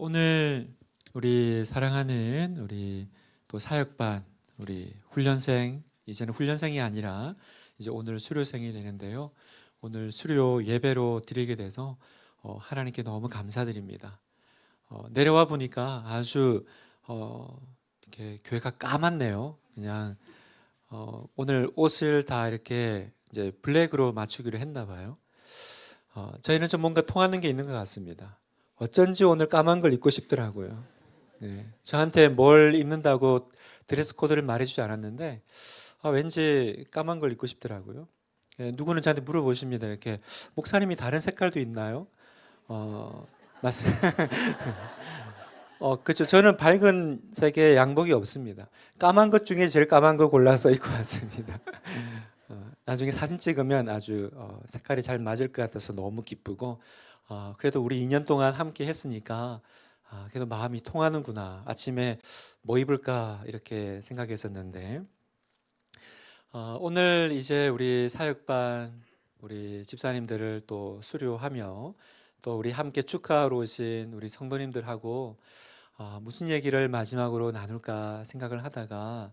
오늘 우리 사랑하는 우리 또 사역반 우리 훈련생, 이제는 훈련생이 아니라 이제 오늘 수료생이 되는데요. 오늘 수료 예배로 드리게 돼서 하나님께 너무 감사드립니다. 내려와 보니까 아주 이렇게 교회가 까맣네요. 그냥 오늘 옷을 다 이렇게 이제 블랙으로 맞추기로 했나 봐요. 저희는 좀 뭔가 통하는 게 있는 것 같습니다. 어쩐지 오늘 까만 걸 입고 싶더라고요. 네, 저한테 뭘 입는다고 드레스 코드를 말해주지 않았는데 왠지 까만 걸 입고 싶더라고요. 누구는 저한테 물어보십니다. 이렇게 목사님이 다른 색깔도 있나요? 맞습니다. 그렇죠. 저는 밝은 색의 양복이 없습니다. 까만 것 중에 제일 까만 거 골라서 입고 왔습니다. 나중에 사진 찍으면 아주 색깔이 잘 맞을 것 같아서 너무 기쁘고, 그래도 우리 2년 동안 함께 했으니까 그래도 마음이 통하는구나. 아침에 뭐 입을까 이렇게 생각했었는데, 오늘 이제 우리 사역반 우리 집사님들을 또 수료하며 또 우리 함께 축하하러 오신 우리 성도님들하고 무슨 얘기를 마지막으로 나눌까 생각을 하다가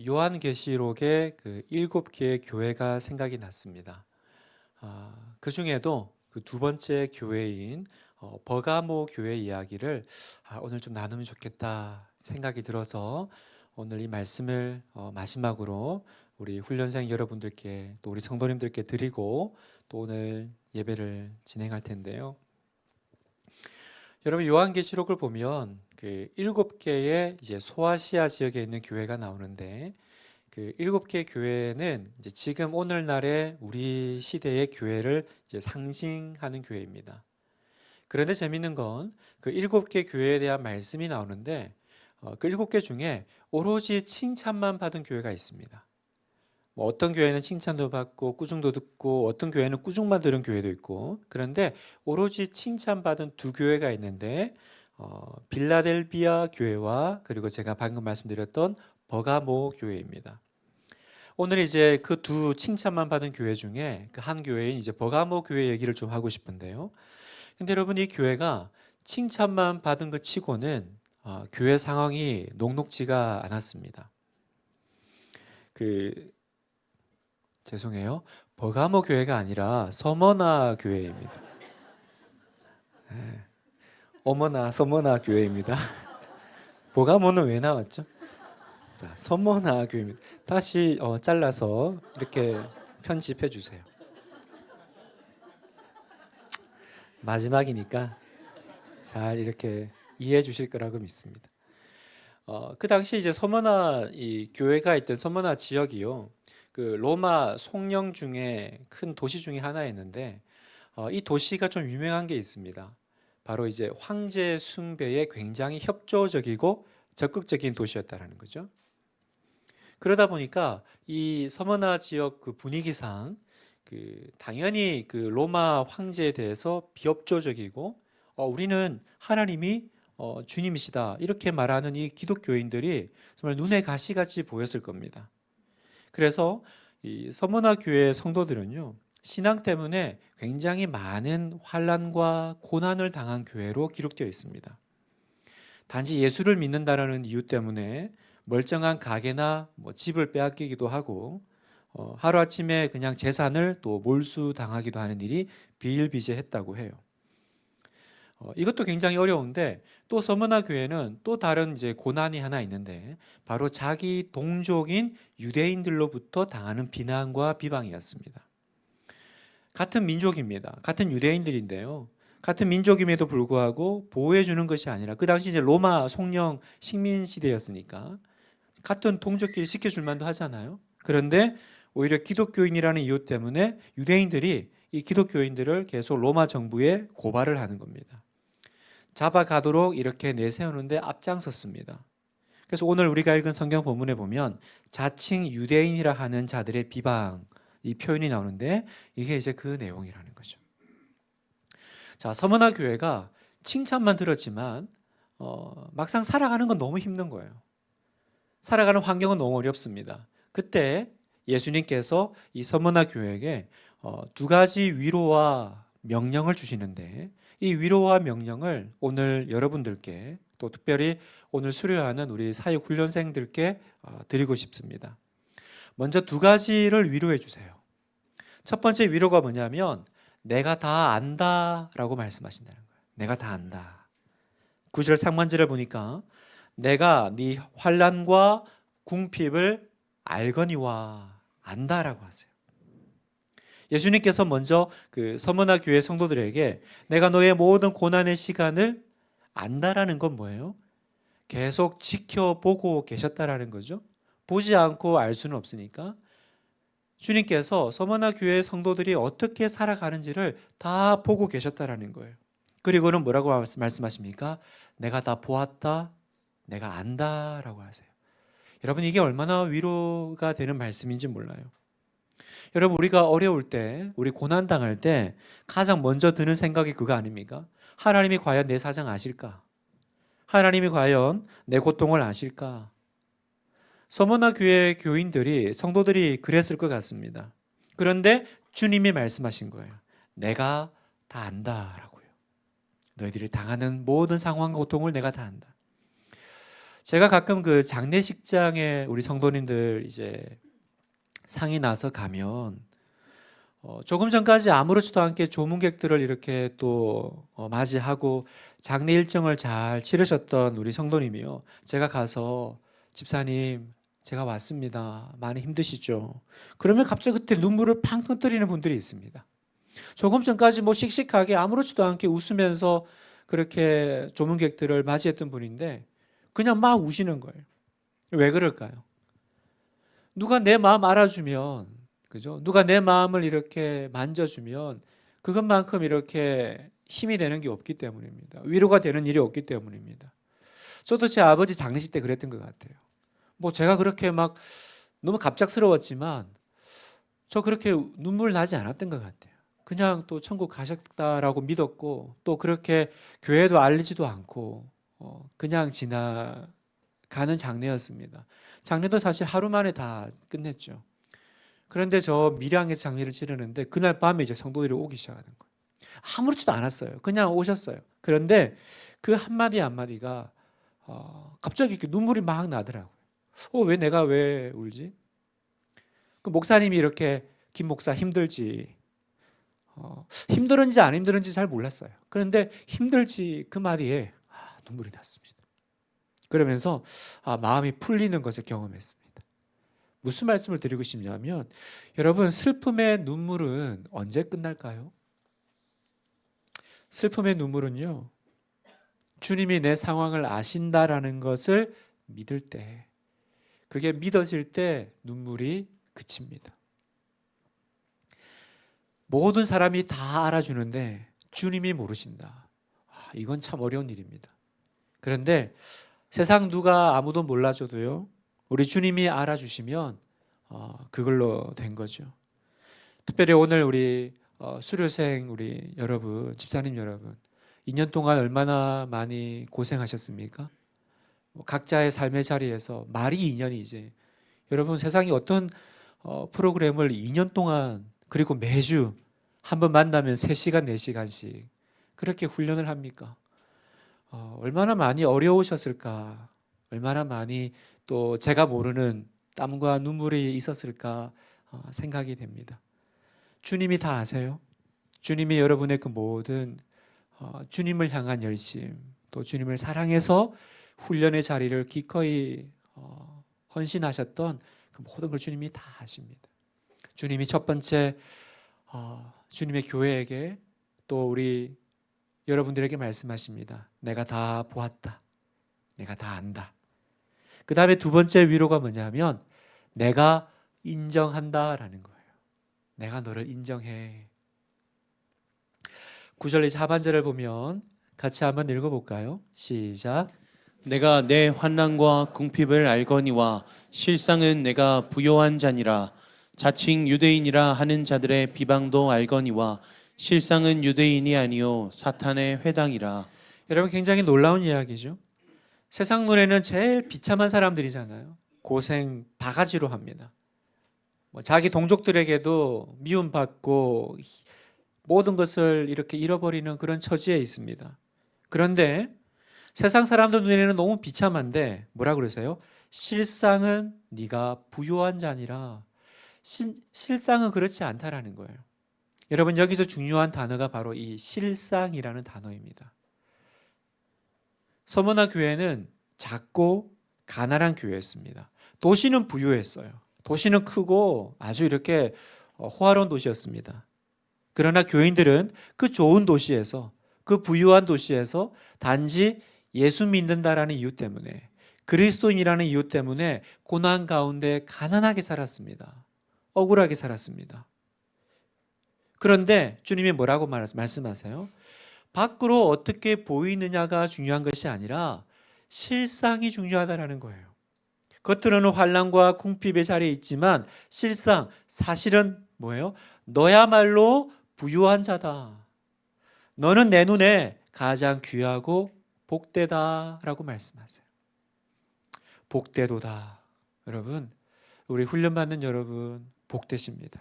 요한계시록의 그 7개의 교회가 생각이 났습니다. 그 중에도 그 두 번째 교회인 버가모 교회 이야기를 오늘 좀 나누면 좋겠다 생각이 들어서 오늘 이 말씀을 마지막으로 우리 훈련생 여러분들께 또 우리 성도님들께 드리고 또 오늘 예배를 진행할 텐데요. 여러분, 요한계시록을 보면 그 7개의 이제 소아시아 지역에 있는 교회가 나오는데, 그 7개 교회는 이제 지금 오늘날의 우리 시대의 교회를 이제 상징하는 교회입니다. 그런데 재밌는 건 그 7개 교회에 대한 말씀이 나오는데, 그 7개 중에 오로지 칭찬만 받은 교회가 있습니다. 뭐 어떤 교회는 칭찬도 받고 꾸중도 듣고, 어떤 교회는 꾸중만 들은 교회도 있고, 그런데 오로지 칭찬받은 두 교회가 있는데 빌라델비아 교회와 그리고 제가 방금 말씀드렸던 버가모 교회입니다. 오늘 이제 그 두 칭찬만 받은 교회 중에 그 한 교회인 이제 버가모 교회 얘기를 좀 하고 싶은데요. 근데 여러분, 이 교회가 칭찬만 받은 것 치고는 교회 상황이 녹록지가 않았습니다. 죄송해요. 버가모 교회가 아니라 서머나 교회입니다. 네. 어머나 서머나 교회입니다. 버가모는 왜 나왔죠? 자, 서머나 교회입니다. 다시 잘라서 이렇게 편집해 주세요. 마지막이니까 잘 이렇게 이해해 주실 거라고 믿습니다. 그 당시 이제 서머나 이 교회가 있던 서머나 지역이요, 그 로마 송령 중에 큰 도시 중에 하나였는데 이 도시가 좀 유명한 게 있습니다. 바로 이제 황제 숭배에 굉장히 협조적이고 적극적인 도시였다라는 거죠. 그러다 보니까 이 서머나 지역 그 분위기상 당연히 그 로마 황제에 대해서 비협조적이고 우리는 하나님이 주님이시다 이렇게 말하는 이 기독교인들이 정말 눈에 가시같이 보였을 겁니다. 그래서 이 서머나 교회 성도들은요, 신앙 때문에 굉장히 많은 환난과 고난을 당한 교회로 기록되어 있습니다. 단지 예수를 믿는다라는 이유 때문에 멀쩡한 가게나 집을 빼앗기기도 하고 하루아침에 그냥 재산을 또 몰수당하기도 하는 일이 비일비재했다고 해요. 이것도 굉장히 어려운데 또 서머나 교회는 또 다른 이제 고난이 하나 있는데, 바로 자기 동족인 유대인들로부터 당하는 비난과 비방이었습니다. 같은 민족입니다. 같은 유대인들인데요. 같은 민족임에도 불구하고 보호해 주는 것이 아니라, 그 당시 이제 로마 송령 식민 시대였으니까 같은 동족끼리 지켜줄 만도 하잖아요. 그런데 오히려 기독교인이라는 이유 때문에 유대인들이 이 기독교인들을 계속 로마 정부에 고발을 하는 겁니다. 잡아가도록 이렇게 내세우는데 앞장섰습니다. 그래서 오늘 우리가 읽은 성경 본문에 보면 자칭 유대인이라 하는 자들의 비방, 이 표현이 나오는데 이게 이제 그 내용이라는 거죠. 자, 서머나 교회가 칭찬만 들었지만 막상 살아가는 건 너무 힘든 거예요. 살아가는 환경은 너무 어렵습니다. 그때 예수님께서 이 서머나 교회에게 두 가지 위로와 명령을 주시는데, 이 위로와 명령을 오늘 여러분들께, 또 특별히 오늘 수료하는 우리 사역훈련생들께 드리고 싶습니다. 먼저 두 가지를 위로해 주세요. 첫 번째 위로가 뭐냐면 내가 다 안다 라고 말씀하신다는 거예요. 내가 다 안다. 9절 상반절을 보니까 내가 네 환난과 궁핍을 알거니와 안다라고 하세요. 예수님께서 먼저 그 서머나 교회 성도들에게 내가 너의 모든 고난의 시간을 안다라는 건 뭐예요? 계속 지켜보고 계셨다라는 거죠. 보지 않고 알 수는 없으니까 주님께서 서머나 교회 성도들이 어떻게 살아가는지를 다 보고 계셨다라는 거예요. 그리고는 뭐라고 말씀하십니까? 내가 다 보았다, 내가 안다라고 하세요. 여러분, 이게 얼마나 위로가 되는 말씀인지 몰라요. 여러분, 우리가 어려울 때, 우리 고난 당할 때 가장 먼저 드는 생각이 그거 아닙니까? 하나님이 과연 내 사정 아실까? 하나님이 과연 내 고통을 아실까? 서머나 교회 교인들이, 성도들이 그랬을 것 같습니다. 그런데 주님이 말씀하신 거예요. 내가 다 안다라고요. 너희들이 당하는 모든 상황과 고통을 내가 다 안다. 제가 가끔 그 장례식장에 우리 성도님들 이제 상이 나서 가면 조금 전까지 아무렇지도 않게 조문객들을 이렇게 또 맞이하고 장례 일정을 잘 치르셨던 우리 성도님이요. 제가 가서 집사님, 제가 왔습니다. 많이 힘드시죠? 그러면 갑자기 그때 눈물을 팡 터뜨리는 분들이 있습니다. 조금 전까지 뭐 씩씩하게 아무렇지도 않게 웃으면서 그렇게 조문객들을 맞이했던 분인데 그냥 막 우시는 거예요. 왜 그럴까요? 누가 내 마음 알아주면, 그죠? 누가 내 마음을 이렇게 만져주면 그것만큼 이렇게 힘이 되는 게 없기 때문입니다. 위로가 되는 일이 없기 때문입니다. 저도 제 아버지 장례식 때 그랬던 것 같아요. 뭐 제가 그렇게 막 너무 갑작스러웠지만 저 그렇게 눈물 나지 않았던 것 같아요. 그냥 또 천국 가셨다라고 믿었고 또 그렇게 교회도 알리지도 않고 그냥 지나가는 장례였습니다. 장례도 사실 하루 만에 다 끝냈죠. 그런데 저 밀양에서 장례를 치르는데 그날 밤에 이제 성도들이 오기 시작하는 거예요. 아무렇지도 않았어요. 그냥 오셨어요. 그런데 그 한마디 한마디가 갑자기 이렇게 눈물이 막 나더라고요. 왜 내가 왜 울지? 그 목사님이 이렇게 김 목사 힘들지. 힘들은지 안 힘들은지 잘 몰랐어요. 그런데 힘들지 그 말에 눈물이 났습니다. 그러면서 마음이 풀리는 것을 경험했습니다. 무슨 말씀을 드리고 싶냐면 여러분, 슬픔의 눈물은 언제 끝날까요? 슬픔의 눈물은요, 주님이 내 상황을 아신다라는 것을 믿을 때, 그게 믿어질 때 눈물이 그칩니다. 모든 사람이 다 알아주는데 주님이 모르신다. 이건 참 어려운 일입니다. 그런데 세상 누가 아무도 몰라줘도요, 우리 주님이 알아주시면 그걸로 된 거죠. 특별히 오늘 우리 수료생 우리 여러분, 집사님 여러분, 2년 동안 얼마나 많이 고생하셨습니까? 각자의 삶의 자리에서 말이 2년이지. 여러분, 세상에 어떤 프로그램을 2년 동안, 그리고 매주 한 번 만나면 3시간, 4시간씩 그렇게 훈련을 합니까? 얼마나 많이 어려우셨을까? 얼마나 많이 또 제가 모르는 땀과 눈물이 있었을까 생각이 됩니다. 주님이 다 아세요. 주님이 여러분의 그 모든 주님을 향한 열심, 또 주님을 사랑해서 훈련의 자리를 기꺼이 헌신하셨던 그 모든 걸 주님이 다 아십니다. 주님이 첫 번째 주님의 교회에게 또 우리 여러분들에게 말씀하십니다. 내가 다 보았다. 내가 다 안다. 그 다음에 두 번째 위로가 뭐냐면 내가 인정한다라는 거예요. 내가 너를 인정해. 9절 이제 하반절을 보면 같이 한번 읽어볼까요? 시작. 내가 내 환난과 궁핍을 알거니와 실상은 내가 부요한 자니라. 자칭 유대인이라 하는 자들의 비방도 알거니와 실상은 유대인이 아니요 사탄의 회당이라. 여러분, 굉장히 놀라운 이야기죠. 세상 눈에는 제일 비참한 사람들이잖아요. 고생 바가지로 합니다. 자기 동족들에게도 미움받고 모든 것을 이렇게 잃어버리는 그런 처지에 있습니다. 그런데 세상 사람들 눈에는 너무 비참한데 뭐라 그러세요? 실상은 네가 부요한 자니라. 실상은 그렇지 않다라는 거예요. 여러분 여기서 중요한 단어가 바로 이 실상이라는 단어입니다. 서머나 교회는 작고 가난한 교회였습니다. 도시는 부유했어요. 도시는 크고 아주 이렇게 호화로운 도시였습니다. 그러나 교인들은 그 좋은 도시에서, 그 부유한 도시에서 단지 예수 믿는다라는 이유 때문에, 그리스도인이라는 이유 때문에 고난 가운데 가난하게 살았습니다. 억울하게 살았습니다. 그런데 주님이 뭐라고 말씀하세요? 밖으로 어떻게 보이느냐가 중요한 것이 아니라 실상이 중요하다라는 거예요. 겉으로는 환난과 궁핍의 자리에 있지만 실상, 사실은 뭐예요? 너야말로 부유한 자다. 너는 내 눈에 가장 귀하고 복되다라고 말씀하세요. 복되도다. 여러분, 우리 훈련받는 여러분 복되십니다.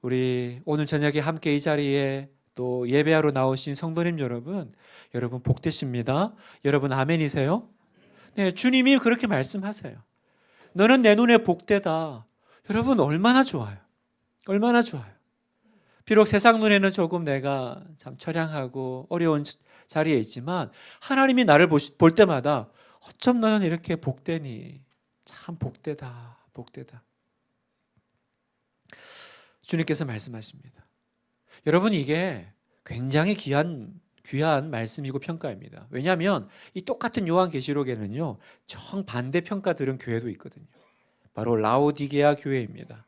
우리 오늘 저녁에 함께 이 자리에 또 예배하러 나오신 성도님 여러분, 여러분 복되십니다. 여러분 아멘이세요? 네, 주님이 그렇게 말씀하세요. 너는 내 눈에 복되다. 여러분 얼마나 좋아요. 얼마나 좋아요. 비록 세상 눈에는 조금 내가 참 처량하고 어려운 자리에 있지만 하나님이 나를 볼 때마다 어쩜 너는 이렇게 복되니. 참 복되다. 복되다. 주님께서 말씀하십니다. 여러분 이게 굉장히 귀한 말씀이고 평가입니다. 왜냐하면 이 똑같은 요한계시록에는요 정반대 평가 들은 교회도 있거든요. 바로 라오디게아 교회입니다.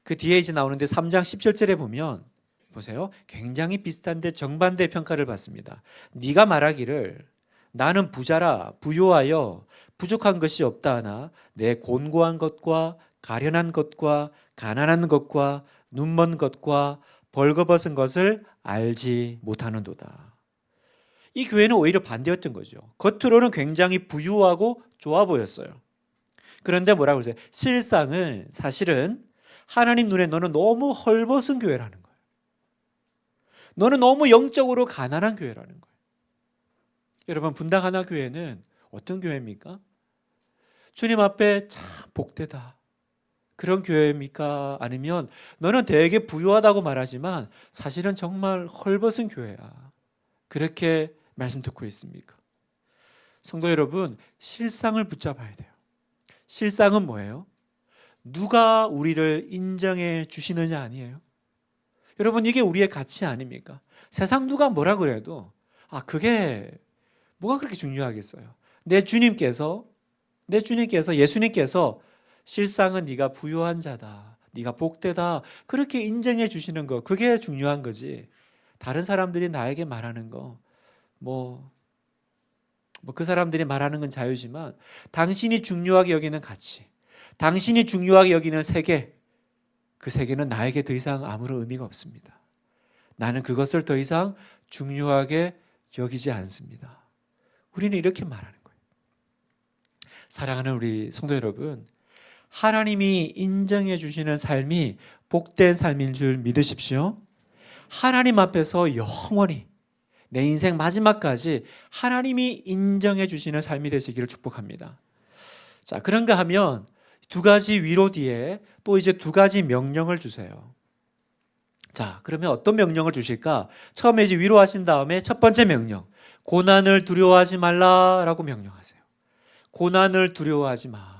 그 뒤에 이제 나오는데 3장 17절에 보면 보세요. 굉장히 비슷한데 정반대 평가를 받습니다. 네가 말하기를 나는 부자라 부요하여 부족한 것이 없다 하나 내 곤고한 것과 가련한 것과 가난한 것과 눈먼 것과 벌거벗은 것을 알지 못하는도다. 이 교회는 오히려 반대였던 거죠. 겉으로는 굉장히 부유하고 좋아 보였어요. 그런데 뭐라고 그러세요? 실상은 사실은 하나님 눈에 너는 너무 헐벗은 교회라는 거예요. 너는 너무 영적으로 가난한 교회라는 거예요. 여러분 분당 하나 교회는 어떤 교회입니까? 주님 앞에 참 복되다. 그런 교회입니까? 아니면 너는 되게 부유하다고 말하지만 사실은 정말 헐벗은 교회야. 그렇게 말씀 듣고 있습니까? 성도 여러분, 실상을 붙잡아야 돼요. 실상은 뭐예요? 누가 우리를 인정해 주시느냐 아니에요? 여러분 이게 우리의 가치 아닙니까? 세상 누가 뭐라 그래도 그게 뭐가 그렇게 중요하겠어요? 내 주님께서 예수님께서 실상은 네가 부유한 자다. 네가 복되다. 그렇게 인정해 주시는 거 그게 중요한 거지. 다른 사람들이 나에게 말하는 거 그 사람들이 말하는 건 자유지만 당신이 중요하게 여기는 가치, 당신이 중요하게 여기는 세계, 그 세계는 나에게 더 이상 아무런 의미가 없습니다. 나는 그것을 더 이상 중요하게 여기지 않습니다. 우리는 이렇게 말하는 거예요. 사랑하는 우리 성도 여러분, 하나님이 인정해 주시는 삶이 복된 삶인 줄 믿으십시오. 하나님 앞에서 영원히 내 인생 마지막까지 하나님이 인정해 주시는 삶이 되시기를 축복합니다. 자, 그런가 하면 두 가지 위로 뒤에 또 이제 두 가지 명령을 주세요. 자, 그러면 어떤 명령을 주실까? 처음에 이제 위로하신 다음에 첫 번째 명령, 고난을 두려워하지 말라라고 명령하세요. 고난을 두려워하지 마.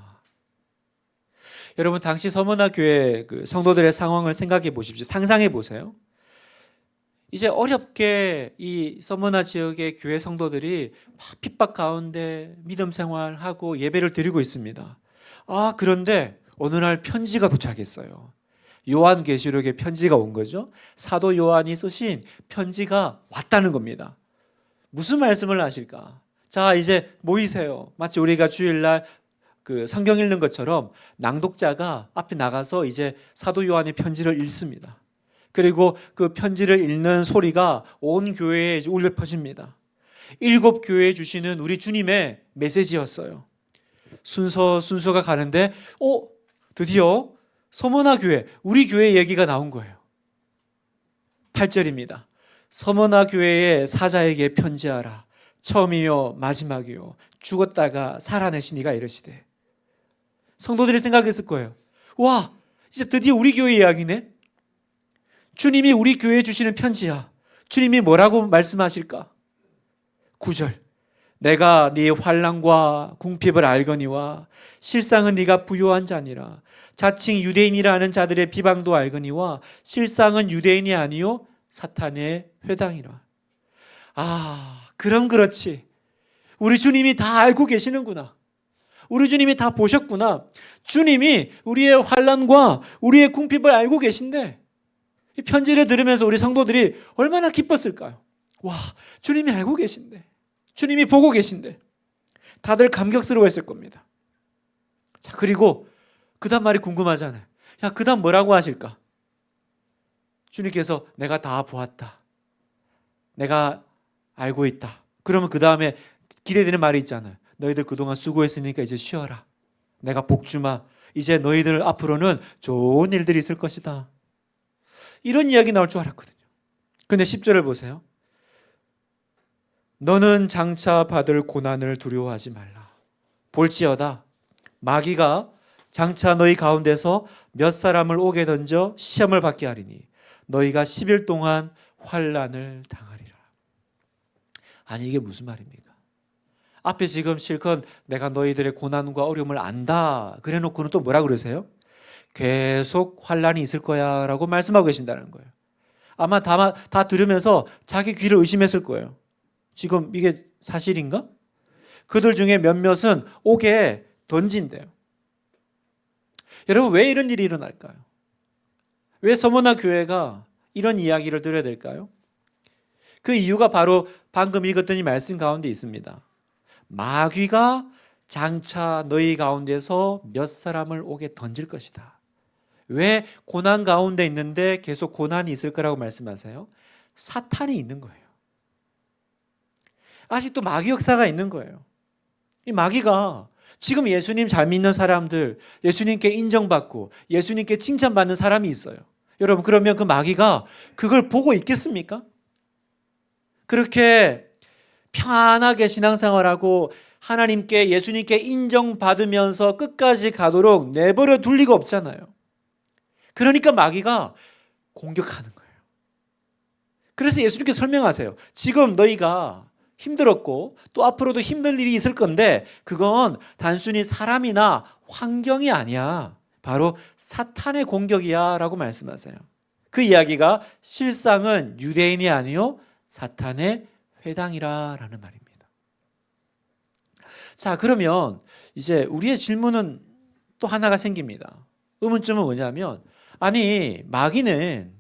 여러분 당시 서머나 교회 그 성도들의 상황을 생각해 보십시오. 상상해 보세요. 이제 어렵게 이 서머나 지역의 교회 성도들이 막 핍박 가운데 믿음 생활하고 예배를 드리고 있습니다. 그런데 어느 날 편지가 도착했어요. 요한계시록에 편지가 온 거죠. 사도 요한이 쓰신 편지가 왔다는 겁니다. 무슨 말씀을 하실까? 자, 이제 모이세요. 마치 우리가 주일날 그 성경 읽는 것처럼 낭독자가 앞에 나가서 이제 사도 요한의 편지를 읽습니다. 그리고 그 편지를 읽는 소리가 온 교회에 울려 퍼집니다. 7 교회에 주시는 우리 주님의 메시지였어요. 순서가 가는데 드디어 서머나 교회, 우리 교회 얘기가 나온 거예요. 8절입니다. 서머나 교회의 사자에게 편지하라. 처음이요 마지막이요 죽었다가 살아내신 이가 이러시되. 성도들이 생각했을 거예요. 와, 이제 드디어 우리 교회 이야기네. 주님이 우리 교회에 주시는 편지야. 주님이 뭐라고 말씀하실까? 9절. 내가 네 환난과 궁핍을 알거니와 실상은 네가 부요한 자니라. 자칭 유대인이라 하는 자들의 비방도 알거니와 실상은 유대인이 아니요 사탄의 회당이라. 아, 그럼 그렇지. 우리 주님이 다 알고 계시는구나. 우리 주님이 다 보셨구나. 주님이 우리의 환난과 우리의 궁핍을 알고 계신데, 이 편지를 들으면서 우리 성도들이 얼마나 기뻤을까요? 와, 주님이 알고 계신데, 주님이 보고 계신데, 다들 감격스러워했을 겁니다. 자, 그리고 그 다음 말이 궁금하잖아요. 야, 그 다음 뭐라고 하실까? 주님께서 내가 다 보았다. 내가 알고 있다. 그러면 그 다음에 기대되는 말이 있잖아요. 너희들 그동안 수고했으니까 이제 쉬어라. 내가 복 주마. 이제 너희들 앞으로는 좋은 일들이 있을 것이다. 이런 이야기 나올 줄 알았거든요. 근데 10절을 보세요. 너는 장차 받을 고난을 두려워하지 말라. 볼지어다 마귀가 장차 너희 가운데서 몇 사람을 옥에 던져 시험을 받게 하리니 너희가 10일 동안 환난을 당하리라. 아니, 이게 무슨 말입니까? 앞에 지금 실컷 내가 너희들의 고난과 어려움을 안다 그래 놓고는 또 뭐라 그러세요? 계속 환난이 있을 거야 라고 말씀하고 계신다는 거예요. 아마 다 들으면서 자기 귀를 의심했을 거예요. 지금 이게 사실인가? 그들 중에 몇몇은 옥에 던진대요. 여러분, 왜 이런 일이 일어날까요? 왜 서머나 교회가 이런 이야기를 들어야 될까요? 그 이유가 바로 방금 읽었던 이 말씀 가운데 있습니다. 마귀가 장차 너희 가운데서 몇 사람을 옥에 던질 것이다. 왜 고난 가운데 있는데 계속 고난이 있을 거라고 말씀하세요? 사탄이 있는 거예요. 아직도 마귀 역사가 있는 거예요. 이 마귀가 지금 예수님 잘 믿는 사람들, 예수님께 인정받고 예수님께 칭찬받는 사람이 있어요. 여러분, 그러면 그 마귀가 그걸 보고 있겠습니까? 그렇게 편안하게 신앙생활하고 하나님께, 예수님께 인정받으면서 끝까지 가도록 내버려 둘 리가 없잖아요. 그러니까 마귀가 공격하는 거예요. 그래서 예수님께서 설명하세요. 지금 너희가 힘들었고 또 앞으로도 힘들 일이 있을 건데 그건 단순히 사람이나 환경이 아니야. 바로 사탄의 공격이야 라고 말씀하세요. 그 이야기가 실상은 유대인이 아니요 사탄의 회당이라 라는 말입니다. 자, 그러면 이제 우리의 질문은 또 하나가 생깁니다. 의문점은 뭐냐면, 아니, 마귀는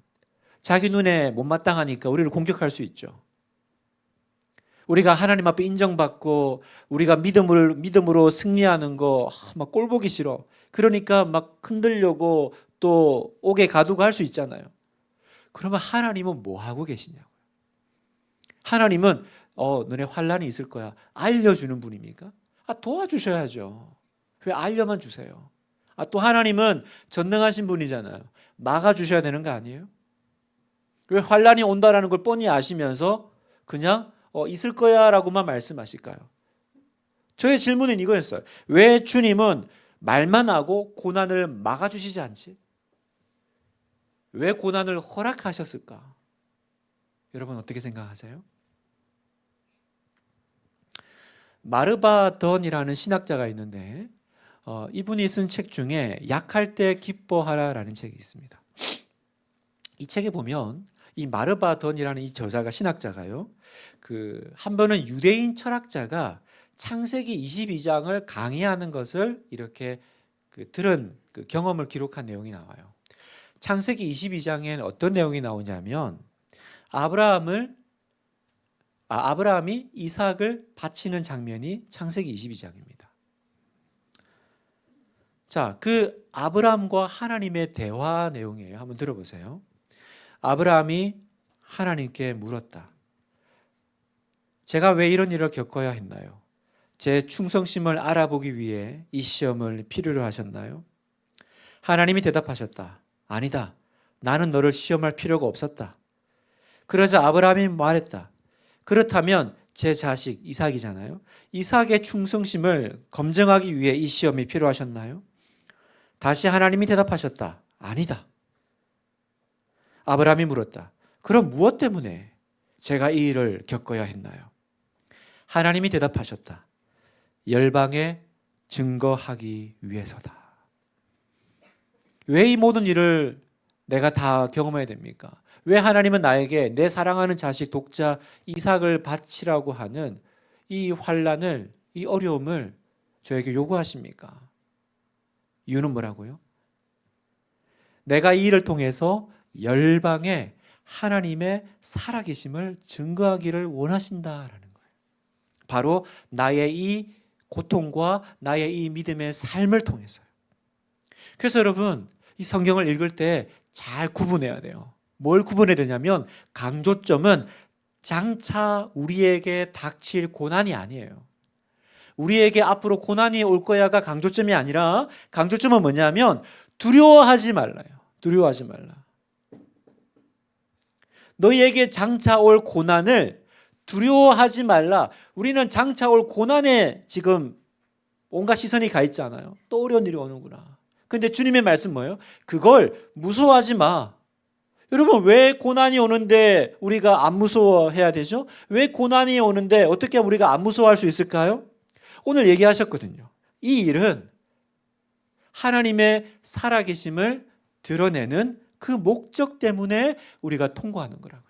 자기 눈에 못마땅하니까 우리를 공격할 수 있죠. 우리가 하나님 앞에 인정받고 우리가 믿음으로 승리하는 거 막 꼴보기 싫어. 그러니까 막 흔들려고 또 옥에 가두고 할 수 있잖아요. 그러면 하나님은 뭐 하고 계시냐고요. 하나님은 너네 환난이 있을 거야 알려주는 분입니까? 도와주셔야죠. 왜 알려만 주세요? 또 하나님은 전능하신 분이잖아요. 막아주셔야 되는 거 아니에요? 왜 환난이 온다라는 걸 뻔히 아시면서 그냥 있을 거야 라고만 말씀하실까요? 저의 질문은 이거였어요. 왜 주님은 말만 하고 고난을 막아주시지 않지? 왜 고난을 허락하셨을까? 여러분 어떻게 생각하세요? 마르바던이라는 신학자가 있는데 이분이 쓴 책 중에 약할 때 기뻐하라라는 책이 있습니다. 이 책에 보면 이 마르바던이라는 이 저자가 신학자가요. 한 번은 유대인 철학자가 창세기 22장을 강의하는 것을 이렇게 들은 경험을 기록한 내용이 나와요. 창세기 22장에는 어떤 내용이 나오냐면 아브라함이 이삭을 바치는 장면이 창세기 22장입니다. 자, 그 아브라함과 하나님의 대화 내용이에요. 한번 들어보세요. 아브라함이 하나님께 물었다. 제가 왜 이런 일을 겪어야 했나요? 제 충성심을 알아보기 위해 이 시험을 필요로 하셨나요? 하나님이 대답하셨다. 아니다. 나는 너를 시험할 필요가 없었다. 그러자 아브라함이 말했다. 그렇다면 제 자식 이삭이잖아요. 이삭의 충성심을 검증하기 위해 이 시험이 필요하셨나요? 다시 하나님이 대답하셨다. 아니다. 아브라함이 물었다. 그럼 무엇 때문에 제가 이 일을 겪어야 했나요? 하나님이 대답하셨다. 열방에 증거하기 위해서다. 왜 이 모든 일을 내가 다 경험해야 됩니까? 왜 하나님은 나에게 내 사랑하는 자식 독자 이삭을 바치라고 하는 이 환난을, 이 어려움을 저에게 요구하십니까? 이유는 뭐라고요? 내가 이 일을 통해서 열방에 하나님의 살아계심을 증거하기를 원하신다라는 거예요. 바로 나의 이 고통과 나의 이 믿음의 삶을 통해서요. 그래서 여러분, 이 성경을 읽을 때 잘 구분해야 돼요. 뭘 구분해야 되냐면 강조점은 장차 우리에게 닥칠 고난이 아니에요. 우리에게 앞으로 고난이 올 거야가 강조점이 아니라 강조점은 뭐냐면 두려워하지 말라요. 두려워하지 말라. 너희에게 장차 올 고난을 두려워하지 말라. 우리는 장차 올 고난에 지금 온갖 시선이 가 있잖아요. 또 어려운 일이 오는구나. 근데 주님의 말씀 뭐예요? 그걸 무서워하지 마. 여러분, 왜 고난이 오는데 우리가 안 무서워해야 되죠? 왜 고난이 오는데 어떻게 우리가 안 무서워할 수 있을까요? 오늘 얘기하셨거든요. 이 일은 하나님의 살아계심을 드러내는 그 목적 때문에 우리가 통과하는 거라고요.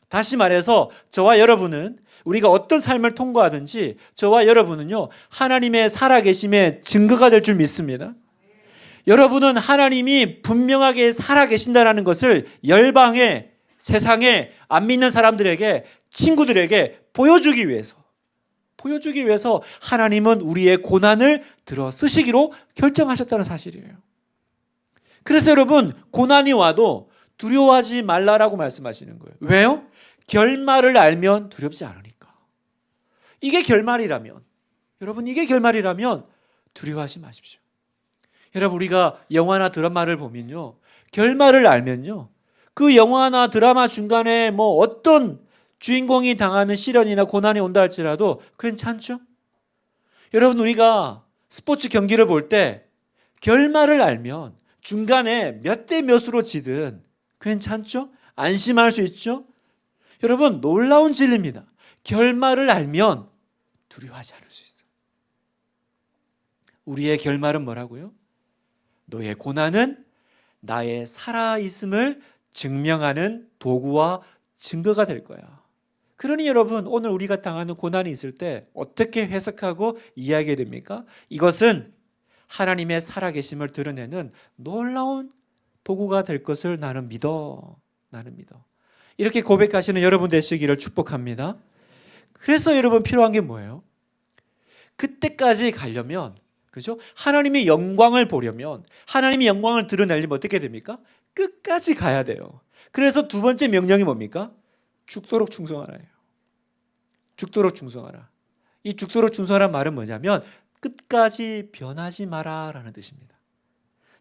다시 말해서 저와 여러분은 우리가 어떤 삶을 통과하든지 저와 여러분은요, 하나님의 살아계심의 증거가 될 줄 믿습니다. 여러분은 하나님이 분명하게 살아계신다는 것을 열방에, 세상에 안 믿는 사람들에게, 친구들에게 보여주기 위해서 하나님은 우리의 고난을 들어 쓰시기로 결정하셨다는 사실이에요. 그래서 여러분, 고난이 와도 두려워하지 말라라고 말씀하시는 거예요. 왜요? 결말을 알면 두렵지 않으니까. 이게 결말이라면, 여러분, 이게 결말이라면 두려워하지 마십시오. 여러분, 우리가 영화나 드라마를 보면요, 결말을 알면요, 그 영화나 드라마 중간에 뭐 어떤 주인공이 당하는 시련이나 고난이 온다 할지라도 괜찮죠? 여러분, 우리가 스포츠 경기를 볼 때 결말을 알면 중간에 몇 대 몇으로 지든 괜찮죠? 안심할 수 있죠? 여러분, 놀라운 진리입니다. 결말을 알면 두려워하지 않을 수 있어요. 우리의 결말은 뭐라고요? 너의 고난은 나의 살아있음을 증명하는 도구와 증거가 될 거야. 그러니 여러분, 오늘 우리가 당하는 고난이 있을 때 어떻게 해석하고 이해하게 됩니까? 이것은 하나님의 살아계심을 드러내는 놀라운 도구가 될 것을 나는 믿어. 이렇게 고백하시는 여러분 되시기를 축복합니다. 그래서 여러분, 필요한 게 뭐예요? 그때까지 가려면, 그죠? 하나님의 영광을 보려면, 하나님의 영광을 드러내려면 어떻게 됩니까? 끝까지 가야 돼요. 그래서 두 번째 명령이 뭡니까? 죽도록 충성하라예요. 죽도록 충성하라. 이 죽도록 충성하라는 말은 뭐냐면 끝까지 변하지 마라라는 뜻입니다.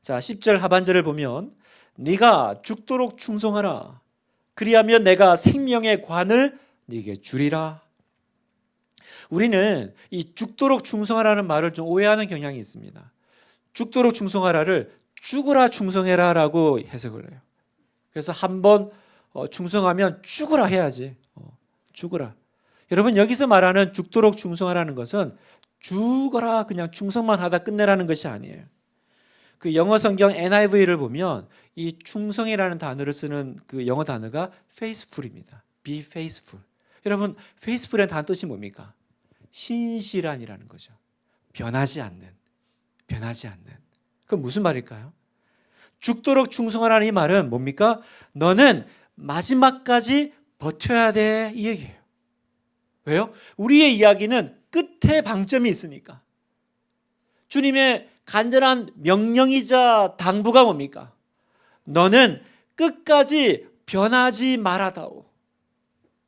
자, 10절 하반절을 보면 네가 죽도록 충성하라. 그리하면 내가 생명의 관을 네게 주리라. 우리는 이 죽도록 충성하라는 말을 좀 오해하는 경향이 있습니다. 죽도록 충성하라를 죽으라 충성해라라고 해석을 해요. 그래서 한번 충성하면 죽으라 해야지. 죽으라. 여러분, 여기서 말하는 죽도록 충성하라는 것은 죽어라 그냥 충성만 하다 끝내라는 것이 아니에요. 그 영어 성경 NIV를 보면 이 충성이라는 단어를 쓰는 그 영어 단어가 faithful입니다. Be faithful. 여러분, faithful의 단어 뜻이 뭡니까? 신실한이라는 거죠. 변하지 않는. 그건 무슨 말일까요? 죽도록 충성하라는 이 말은 뭡니까? 너는 마지막까지 버텨야 돼, 이 얘기예요. 왜요? 우리의 이야기는 끝에 방점이 있으니까. 주님의 간절한 명령이자 당부가 뭡니까? 너는 끝까지 변하지 말아다오.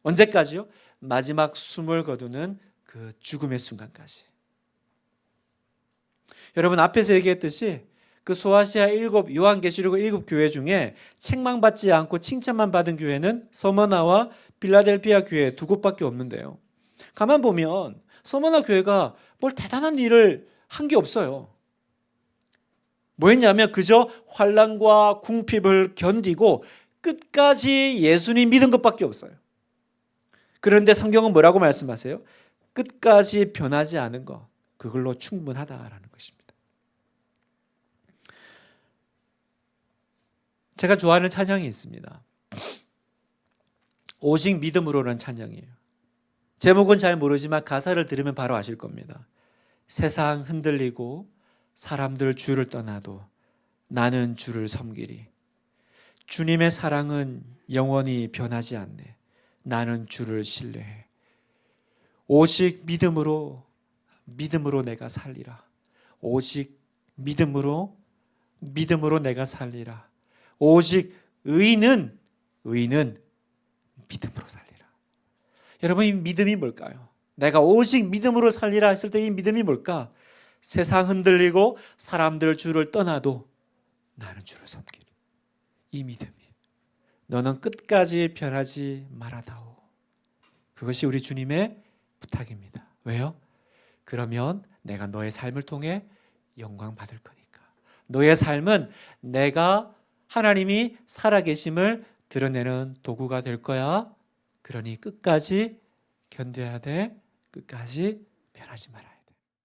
언제까지요? 마지막 숨을 거두는 그 죽음의 순간까지. 여러분, 앞에서 얘기했듯이 그 소아시아 요한계시록 7교회 중에 책망받지 않고 칭찬만 받은 교회는 서머나와 필라델피아 교회 두 곳밖에 없는데요. 가만 보면 서머나 교회가 뭘 대단한 일을 한 게 없어요. 뭐 했냐면 그저 환난과 궁핍을 견디고 끝까지 예수님 믿은 것밖에 없어요. 그런데 성경은 뭐라고 말씀하세요? 끝까지 변하지 않은 것, 그걸로 충분하다라는 것입니다. 제가 좋아하는 찬양이 있습니다. 오직 믿음으로라는 찬양이에요. 제목은 잘 모르지만 가사를 들으면 바로 아실 겁니다. 세상 흔들리고 사람들 주를 떠나도 나는 주를 섬기리. 주님의 사랑은 영원히 변하지 않네. 나는 주를 신뢰해. 오직 믿음으로 내가 살리라. 오직 믿음으로 내가 살리라. 오직 의인은 믿음으로 살리라. 여러분, 이 믿음이 뭘까요? 내가 오직 믿음으로 살리라 했을 때 이 믿음이 뭘까? 세상 흔들리고 사람들 주를 떠나도 나는 주를 섬기리. 이 믿음이 너는 끝까지 변하지 말아다오. 그것이 우리 주님의 부탁입니다. 왜요? 그러면 내가 너의 삶을 통해 영광 받을 거니까. 너의 삶은 내가 하나님이 살아계심을 드러내는 도구가 될 거야. 그러니 끝까지 견뎌야 돼. 끝까지 변하지 말아야 돼.